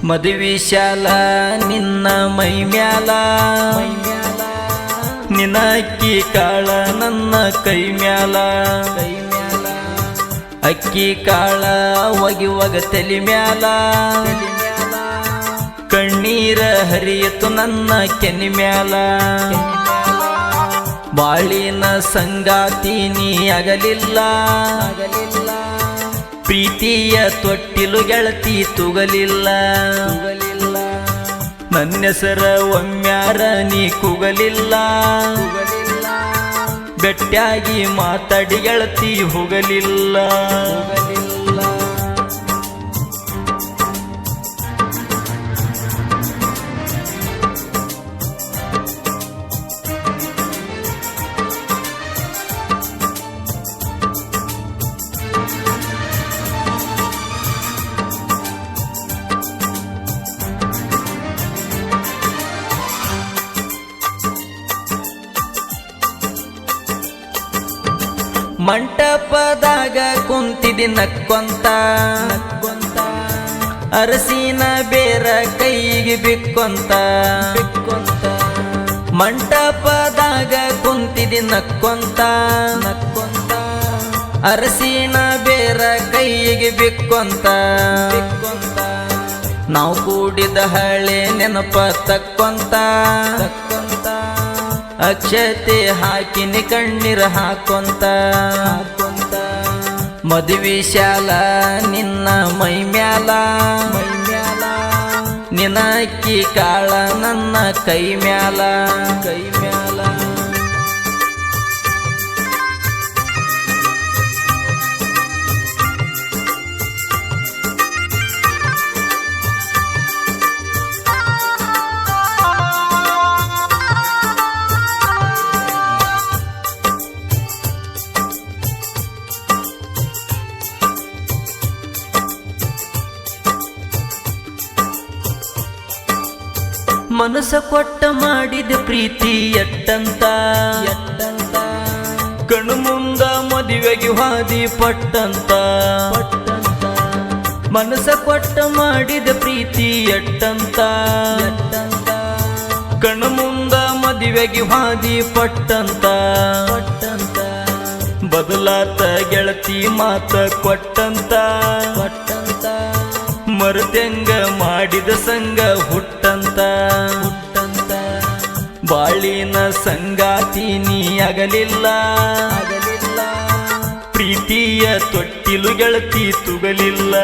ಮದುವಿಶಾಲ ನಿನ್ನ ಮೈ ಮ್ಯಾಲ ನಿನ್ನ ಅಕ್ಕಿ ಕಾಳ ನನ್ನ ಕೈ ಮ್ಯಾಲ ಅಕ್ಕಿ ಕಾಳ ಒಗಿ ತಲಿ ಮ್ಯಾಲ ಕಣ್ಣೀರ ಹರಿಯಿತು ನನ್ನ ಕೆನಿ ಮ್ಯಾಲ ಬಾಳಿನ ಸಂಗಾತಿ ನೀ ಆಗಲಿಲ್ಲ ಪ್ರೀತಿಯ ತೊಟ್ಟಿಲು ಗೆಳತಿ ತುಗಲಿಲ್ಲ ನನ್ನೆಸರ ಒಮ್ಮ್ಯಾರ ನೀ ಕೂಗಲಿಲ್ಲ ಗಟ್ಟಿಯಾಗಿ ಮಾತಾಡಿ ಗೆಳತಿ ಹೋಗಲಿಲ್ಲ ಮಂಟಪದಾಗ ಕುಂತಿದಿ ನಕ್ಕೊಂತ ಅರಸಿನ ಬೇರ ಕೈಗೆ ಬಿಕ್ಕೊಂತ ಮಂಟಪದಾಗ ಕುಂತಿದಿ ನಕ್ಕೊಂತ ಅರಸಿನ ಬೇರ ಕೈಗೆ ಬಿಕ್ಕೊಂತ ನಾವು ಕೂಡಿದ ಹಳೆ ನೆನಪ ತಕ್ಕೊಂತ ಅಕ್ಷತೆ ಹಾಕಿನಿ ಕಣ್ಣೀರ ಹಾಕೊಂತ ಮದುವಿಶಾಲ ನಿನ್ನ ಮೈ ಮ್ಯಾಲ ನಿನ್ನ ಅಕ್ಕಿ ಕಾಳ ನನ್ನ ಕೈ ಮ್ಯಾಲ ಮನಸ ಕೊಟ್ಟ ಮಾಡಿದ ಪ್ರೀತಿ ಎಟ್ಟಂತ ಕಣ್ಣು ಮುಂದ ಮದುವೆಗೆ ಹಾದಿ ಪಟ್ಟಂತ ಮನಸ ಕೊಟ್ಟ ಮಾಡಿದ ಪ್ರೀತಿ ಎಟ್ಟಂತ ಕಣ್ಣು ಮುಂದ ಮದುವೆಗೆ ಹಾದಿ ಪಟ್ಟಂತ ಬದಲಾತ ಗೆಳತಿ ಮಾತ ಕೊಟ್ಟಂತ ಮರುತೆಂಗ ಮಾಡಿದ ಸಂಗ ಹುಟ್ಟಂತ ಬಾಳಿನ ಸಂಗಾತಿ ನೀ ಆಗಲಿಲ್ಲ ಪ್ರೀತಿಯ ತೊಟ್ಟಿಲು ಗೆಳತಿ ತುಗಲಿಲ್ಲ